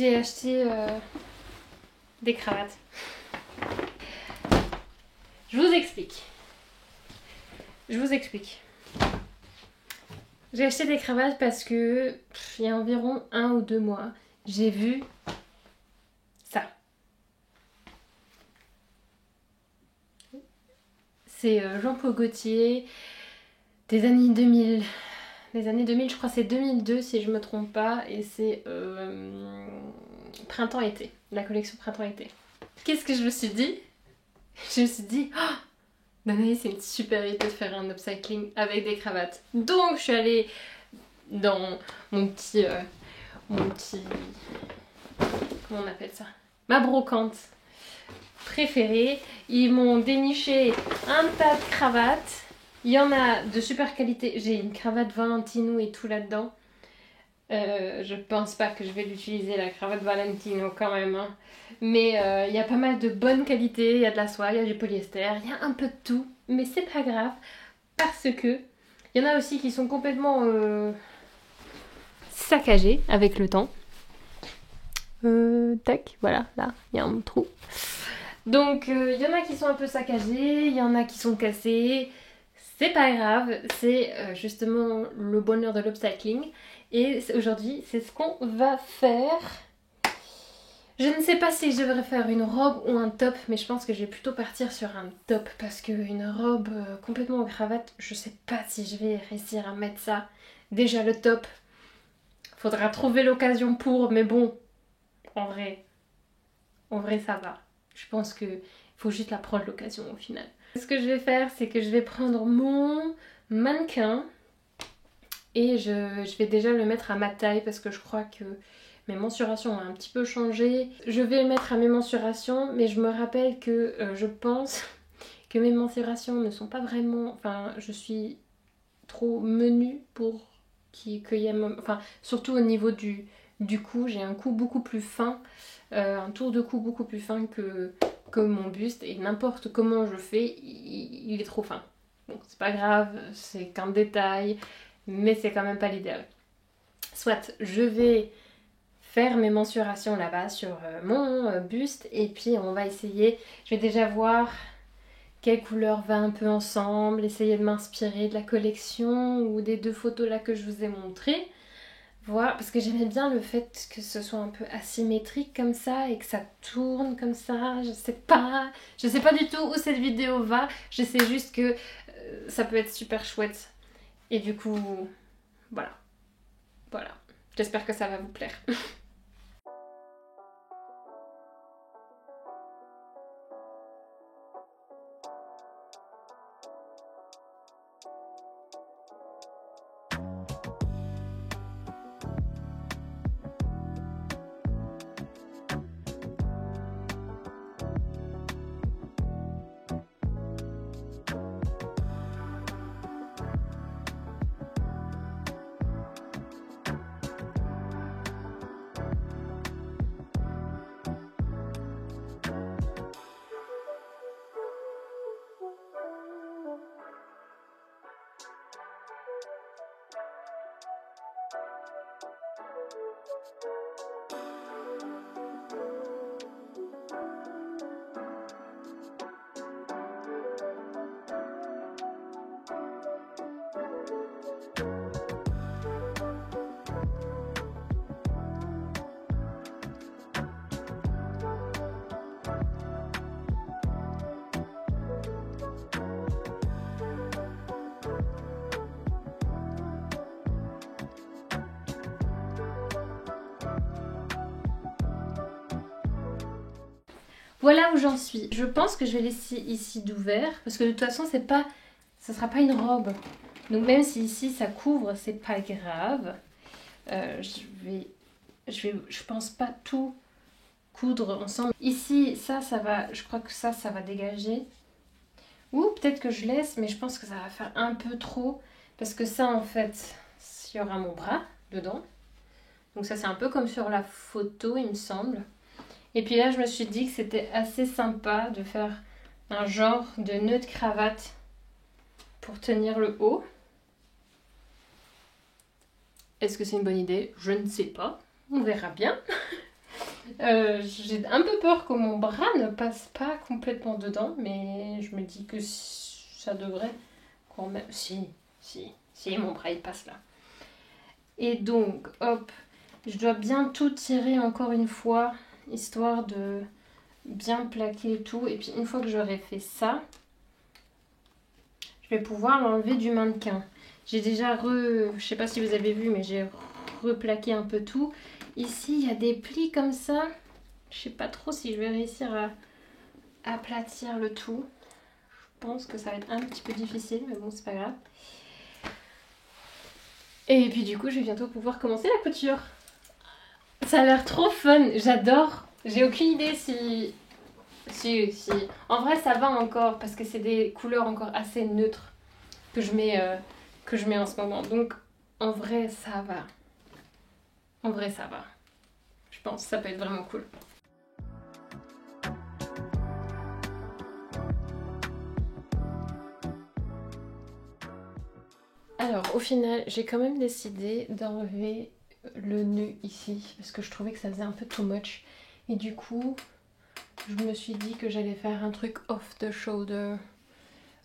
j'ai acheté des cravates. Je vous explique. J'ai acheté des cravates parce que il y a environ 1 ou 2 mois, j'ai vu ça. C'est Jean-Paul Gaultier des années 2000. Les années 2000, je crois que c'est 2002 si je me trompe pas, et c'est printemps-été, la collection printemps-été. Qu'est-ce que je me suis dit? Je me suis dit, oh, Danae, c'est une super idée de faire un upcycling avec des cravates. Donc je suis allée dans mon petit comment on appelle ça? Ma brocante préférée. Ils m'ont déniché un tas de cravates. Il y en a de super qualité. J'ai une cravate Valentino et tout là-dedans. Je pense pas que je vais l'utiliser, la cravate Valentino quand même. Hein. Mais il y a pas mal de bonne qualité. Il y a de la soie, il y a du polyester, il y a un peu de tout. Mais c'est pas grave. Parce que il y en a aussi qui sont complètement saccagés avec le temps. Tac, voilà, là, il y a un trou. Donc il y en a qui sont un peu saccagés, il y en a qui sont cassés. C'est pas grave, c'est justement le bonheur de l'upcycling. Et aujourd'hui, c'est ce qu'on va faire. Je ne sais pas si je devrais faire une robe ou un top, mais je pense que je vais plutôt partir sur un top. Parce qu'une robe complètement en cravate, je sais pas si je vais réussir à mettre ça. Déjà le top, faudra trouver l'occasion pour, mais bon, en vrai ça va. Je pense qu'il faut juste la prendre l'occasion au final. Ce que je vais faire, c'est que je vais prendre mon mannequin et je vais déjà le mettre à ma taille parce que je crois que mes mensurations ont un petit peu changé. Je vais le mettre à mes mensurations, mais je me rappelle que je pense que mes mensurations ne sont pas vraiment... Enfin, je suis trop menue pour qu'il y ait... Enfin, surtout au niveau du cou, j'ai un cou beaucoup plus fin, un tour de cou beaucoup plus fin que mon buste, et n'importe comment je fais, il est trop fin. Bon, c'est pas grave, c'est qu'un détail, mais c'est quand même pas l'idéal. Soit je vais faire mes mensurations là-bas sur mon buste, et puis on va essayer, je vais déjà voir quelle couleur va un peu ensemble, essayer de m'inspirer de la collection ou des 2 photos là que je vous ai montrées. Voilà, parce que j'aimais bien le fait que ce soit un peu asymétrique comme ça et que ça tourne comme ça. Je sais pas du tout où cette vidéo va. Je sais juste que ça peut être super chouette. Et du coup, voilà. J'espère que ça va vous plaire. Voilà où j'en suis. Je pense que je vais laisser ici d'ouvert parce que de toute façon ça sera pas une robe. Donc même si ici ça couvre, c'est pas grave. Je pense pas tout coudre ensemble. Ici ça va, je crois que ça va dégager. Ou peut-être que je laisse, mais je pense que ça va faire un peu trop parce que ça en fait, il y aura mon bras dedans. Donc ça c'est un peu comme sur la photo il me semble. Et puis là, je me suis dit que c'était assez sympa de faire un genre de nœud de cravate pour tenir le haut. Est-ce que c'est une bonne idée? Je ne sais pas. On verra bien. J'ai un peu peur que mon bras ne passe pas complètement dedans, mais je me dis que ça devrait quand même... Si, mon bras il passe là. Et donc, hop, je dois bien tout tirer encore une fois, histoire de bien plaquer et tout. Et puis une fois que j'aurai fait ça, je vais pouvoir l'enlever du mannequin. J'ai déjà je sais pas si vous avez vu, mais j'ai replaqué un peu tout. Ici, il y a des plis comme ça. Je sais pas trop si je vais réussir à aplatir le tout. Je pense que ça va être un petit peu difficile, mais bon, c'est pas grave. Et puis du coup, je vais bientôt pouvoir commencer la couture. Ça a l'air trop fun, j'adore. J'ai aucune idée si... En vrai, ça va encore, parce que c'est des couleurs encore assez neutres que je mets en ce moment. Donc, en vrai, ça va. En vrai, ça va. Je pense que ça peut être vraiment cool. Alors, au final, j'ai quand même décidé d'enlever le nœud ici, parce que je trouvais que ça faisait un peu too much. Et du coup, je me suis dit que j'allais faire un truc off the shoulder,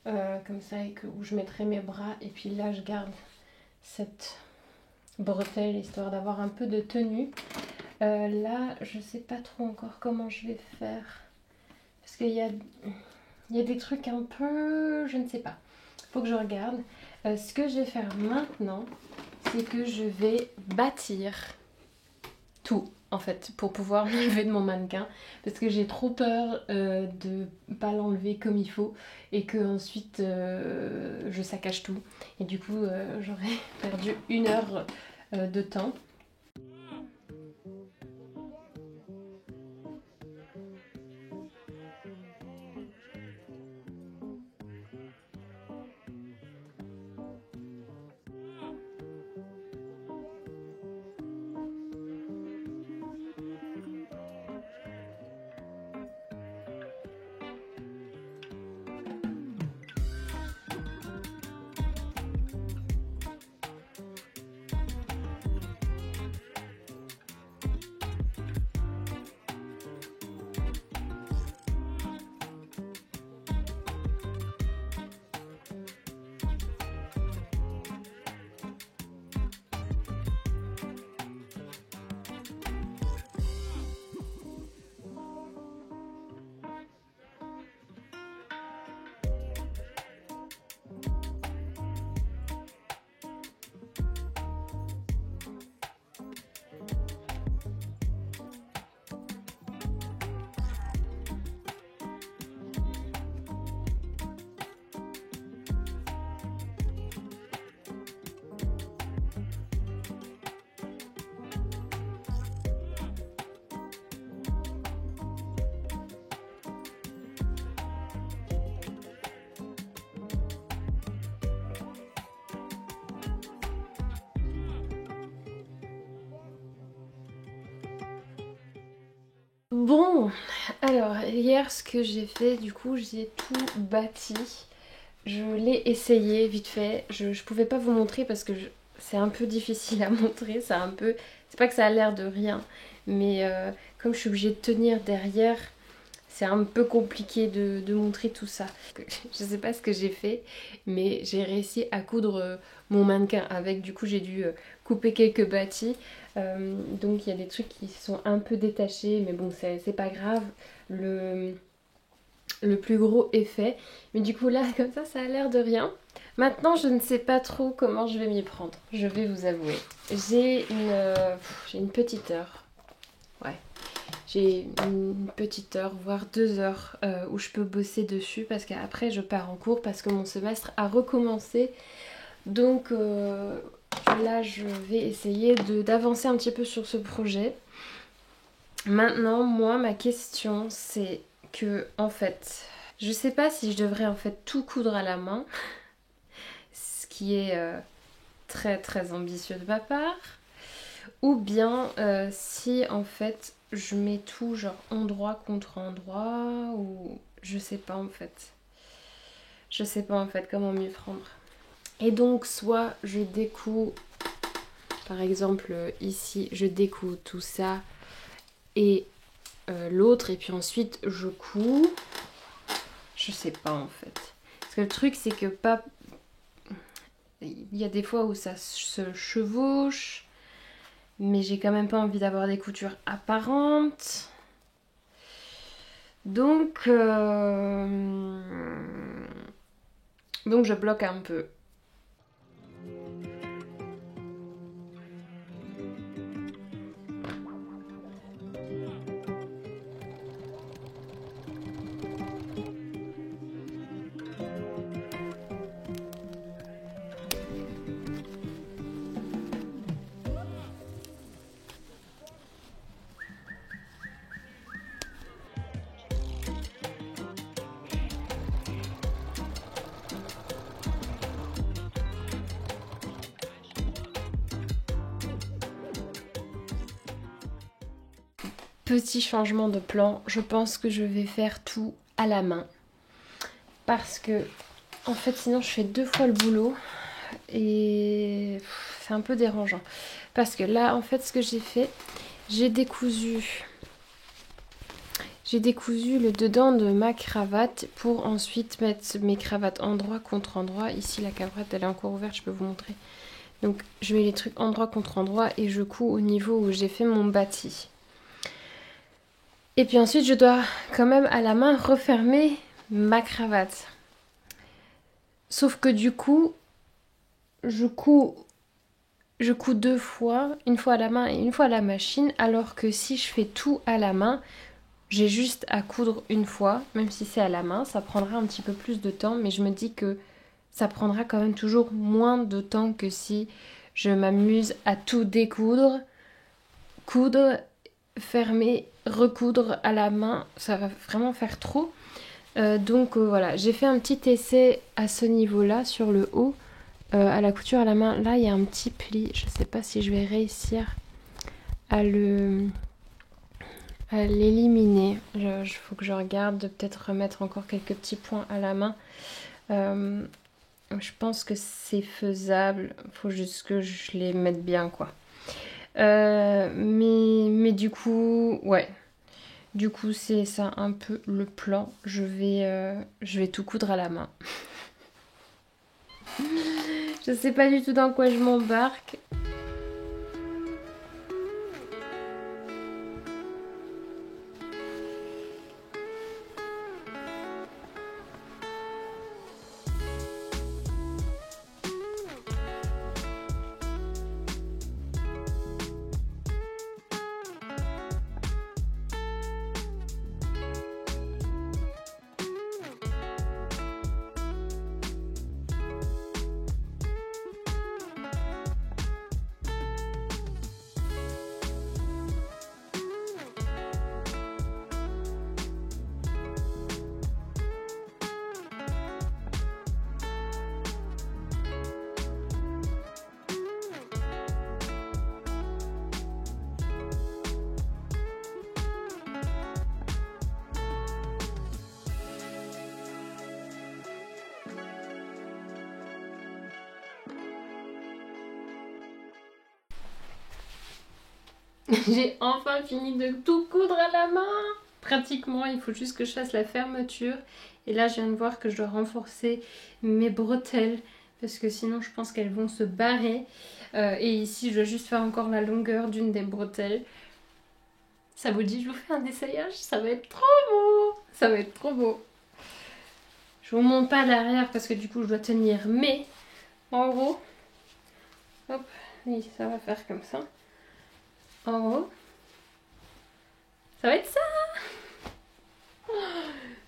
comme ça, et où je mettrais mes bras. Et puis là, je garde cette bretelle, histoire d'avoir un peu de tenue. Là, je sais pas trop encore comment je vais faire. Parce qu'il y a des trucs un peu... Je ne sais pas. Faut que je regarde. Ce que je vais faire maintenant, c'est que je vais bâtir tout, en fait, pour pouvoir l'enlever de mon mannequin. Parce que j'ai trop peur de pas l'enlever comme il faut et que ensuite je saccage tout. Et du coup, j'aurais perdu 1 heure de temps. Bon, alors hier ce que j'ai fait, du coup j'ai tout bâti. Je l'ai essayé vite fait. Je pouvais pas vous montrer parce que c'est un peu difficile à montrer. C'est pas que ça a l'air de rien, mais comme je suis obligée de tenir derrière, c'est un peu compliqué de montrer tout ça. Je sais pas ce que j'ai fait, mais j'ai réussi à coudre mon mannequin avec. Du coup j'ai dû couper quelques bâtis. Donc il y a des trucs qui sont un peu détachés, mais bon c'est pas grave. Le plus gros est fait. Mais du coup là comme ça a l'air de rien. Maintenant je ne sais pas trop comment je vais m'y prendre. Je vais vous avouer. J'ai une petite heure. Ouais. J'ai une petite heure, voire 2 heures où je peux bosser dessus parce qu'après je pars en cours parce que mon semestre a recommencé. Donc là je vais essayer d'avancer un petit peu sur ce projet. Maintenant, moi ma question c'est que en fait, je sais pas si je devrais en fait tout coudre à la main, ce qui est très très ambitieux de ma part, ou bien si en fait je mets tout genre endroit contre endroit, ou je sais pas en fait. Je sais pas en fait comment m'y prendre. Et donc soit je découds, par exemple ici je découds tout ça et l'autre et puis ensuite je couds. Je sais pas en fait. Parce que le truc c'est que pas... Il y a des fois où ça se chevauche, mais j'ai quand même pas envie d'avoir des coutures apparentes. Donc je bloque un peu. Petit changement de plan, je pense que je vais faire tout à la main. Parce que, en fait, sinon je fais 2 fois le boulot et c'est un peu dérangeant. Parce que là, en fait, ce que j'ai fait, j'ai décousu le dedans de ma cravate pour ensuite mettre mes cravates endroit contre endroit. Ici, la cravate, elle est encore ouverte, je peux vous montrer. Donc, je mets les trucs endroit contre endroit et je couds au niveau où j'ai fait mon bâti. Et puis ensuite, je dois quand même à la main refermer ma cravate. Sauf que du coup, je couds 2 fois, une fois à la main et une fois à la machine, alors que si je fais tout à la main, j'ai juste à coudre une fois, même si c'est à la main, ça prendra un petit peu plus de temps, mais je me dis que ça prendra quand même toujours moins de temps que si je m'amuse à tout découdre, coudre, fermer, recoudre à la main, ça va vraiment faire trop. Donc voilà, j'ai fait un petit essai à ce niveau-là, sur le haut, à la couture à la main. Là, il y a un petit pli, je sais pas si je vais réussir à l'éliminer. Il faut que je regarde, de peut-être remettre encore quelques petits points à la main. Je pense que c'est faisable, faut juste que je les mette bien quoi. Mais du coup, ouais. Du coup, c'est ça un peu le plan. Je vais tout coudre à la main. Je sais pas du tout dans quoi je m'embarque. J'ai enfin fini de tout coudre à la main. Pratiquement, il faut juste que je fasse la fermeture. Et là, je viens de voir que je dois renforcer mes bretelles parce que sinon, je pense qu'elles vont se barrer. Et ici, je dois juste faire encore la longueur d'une des bretelles. Ça vous dit, je vous fais un essayage? Ça va être trop beau! Ça va être trop beau! Je vous montre pas l'arrière parce que du coup, je dois tenir. Mais, en gros, hop, oui, ça va faire comme ça. En haut, ça va être ça.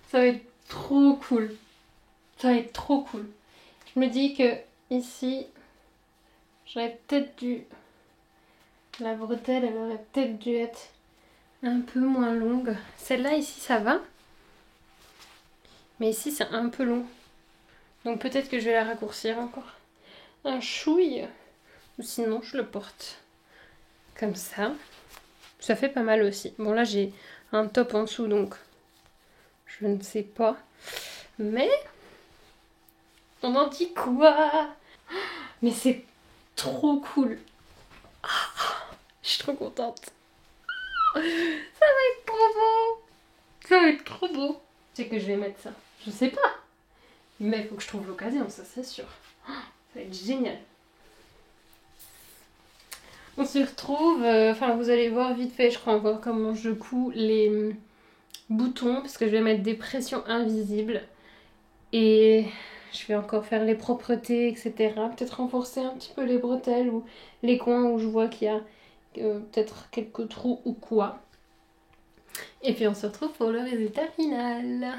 Ça va être trop cool. Ça va être trop cool. Je me dis que ici, j'aurais peut-être dû... La bretelle, elle aurait peut-être dû être un peu moins longue. Celle-là, ici, ça va. Mais ici, c'est un peu long. Donc peut-être que je vais la raccourcir encore. Un chouille. Ou sinon, je le porte comme ça. Ça fait pas mal aussi. Bon, là, j'ai un top en dessous, donc je ne sais pas. Mais on en dit quoi? Mais c'est trop cool. Je suis trop contente. Ça va être trop beau. Ça va être trop beau. C'est que je vais mettre ça. Je sais pas. Mais il faut que je trouve l'occasion, ça c'est sûr. Ça va être génial. On se retrouve, enfin vous allez voir vite fait, je crois encore comment je couds les boutons parce que je vais mettre des pressions invisibles et je vais encore faire les propretés, etc. Peut-être renforcer un petit peu les bretelles ou les coins où je vois qu'il y a peut-être quelques trous ou quoi. Et puis on se retrouve pour le résultat final.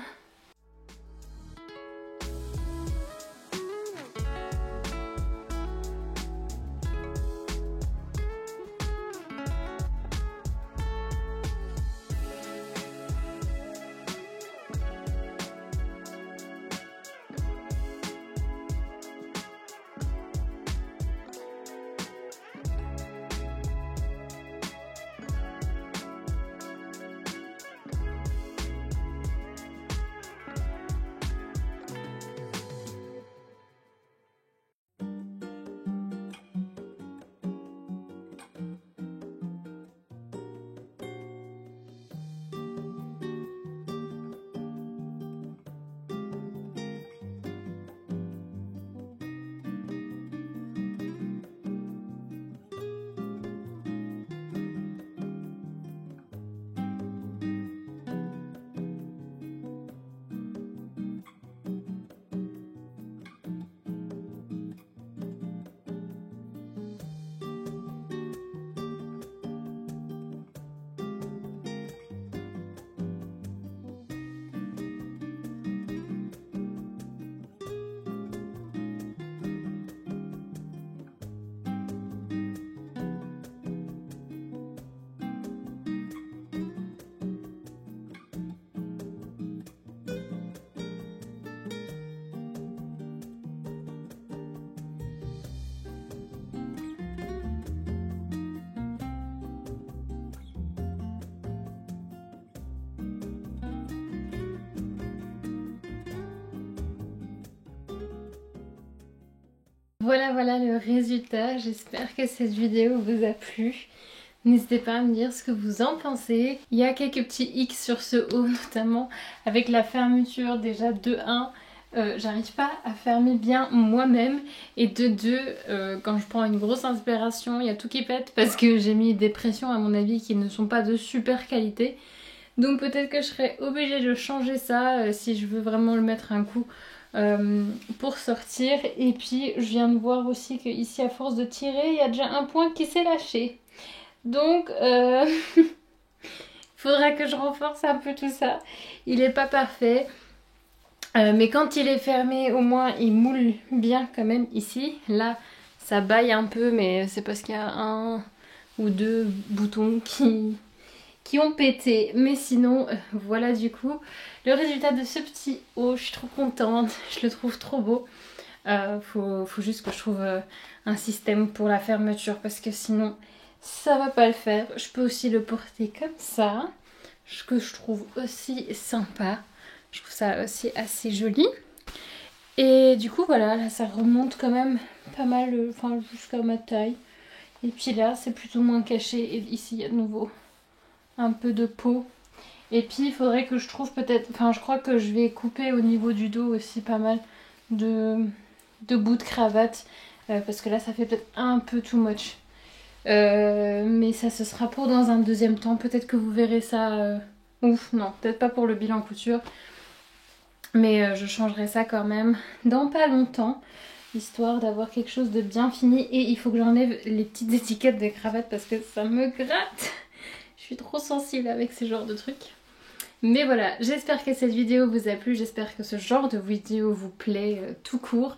Voilà le résultat. J'espère que cette vidéo vous a plu. N'hésitez pas à me dire ce que vous en pensez. Il y a quelques petits X sur ce haut, notamment avec la fermeture déjà de 1. J'arrive pas à fermer bien moi-même. Et de 2, quand je prends une grosse inspiration, il y a tout qui pète parce que j'ai mis des pressions à mon avis qui ne sont pas de super qualité. Donc peut-être que je serai obligée de changer ça si je veux vraiment le mettre un coup. Pour sortir. Et puis je viens de voir aussi que ici à force de tirer il y a déjà un point qui s'est lâché, donc il faudra que je renforce un peu tout ça. Il est pas parfait, mais quand il est fermé au moins il moule bien quand même. Ici là ça baille un peu, mais c'est parce qu'il y a 1 ou 2 boutons qui ont pété. Mais sinon, voilà du coup le résultat de ce petit haut. Je suis trop contente, je le trouve trop beau. Faut juste que je trouve un système pour la fermeture parce que sinon ça va pas le faire. Je peux aussi le porter comme ça, ce que je trouve aussi sympa. Je trouve ça aussi assez joli. Et du coup voilà, là ça remonte quand même pas mal, enfin jusqu'à ma taille. Et puis là c'est plutôt moins caché et ici il y a de nouveau un peu de peau. Et puis il faudrait que je trouve peut-être, enfin je crois que je vais couper au niveau du dos aussi pas mal de bouts de cravate parce que là ça fait peut-être un peu too much. Mais ça ce sera pour dans un deuxième temps. Peut-être que vous verrez ça, ouf non, peut-être pas pour le bilan couture, mais je changerai ça quand même dans pas longtemps, histoire d'avoir quelque chose de bien fini. Et il faut que j'enlève les petites étiquettes des cravates parce que ça me gratte. Je suis trop sensible avec ce genre de trucs. Mais voilà, j'espère que cette vidéo vous a plu, j'espère que ce genre de vidéo vous plaît tout court.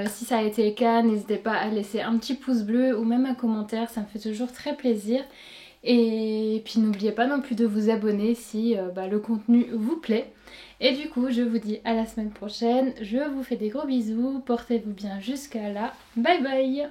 Si ça a été le cas, n'hésitez pas à laisser un petit pouce bleu ou même un commentaire, ça me fait toujours très plaisir. Et puis n'oubliez pas non plus de vous abonner si le contenu vous plaît. Et du coup, je vous dis à la semaine prochaine, je vous fais des gros bisous, portez-vous bien jusqu'à là, bye bye!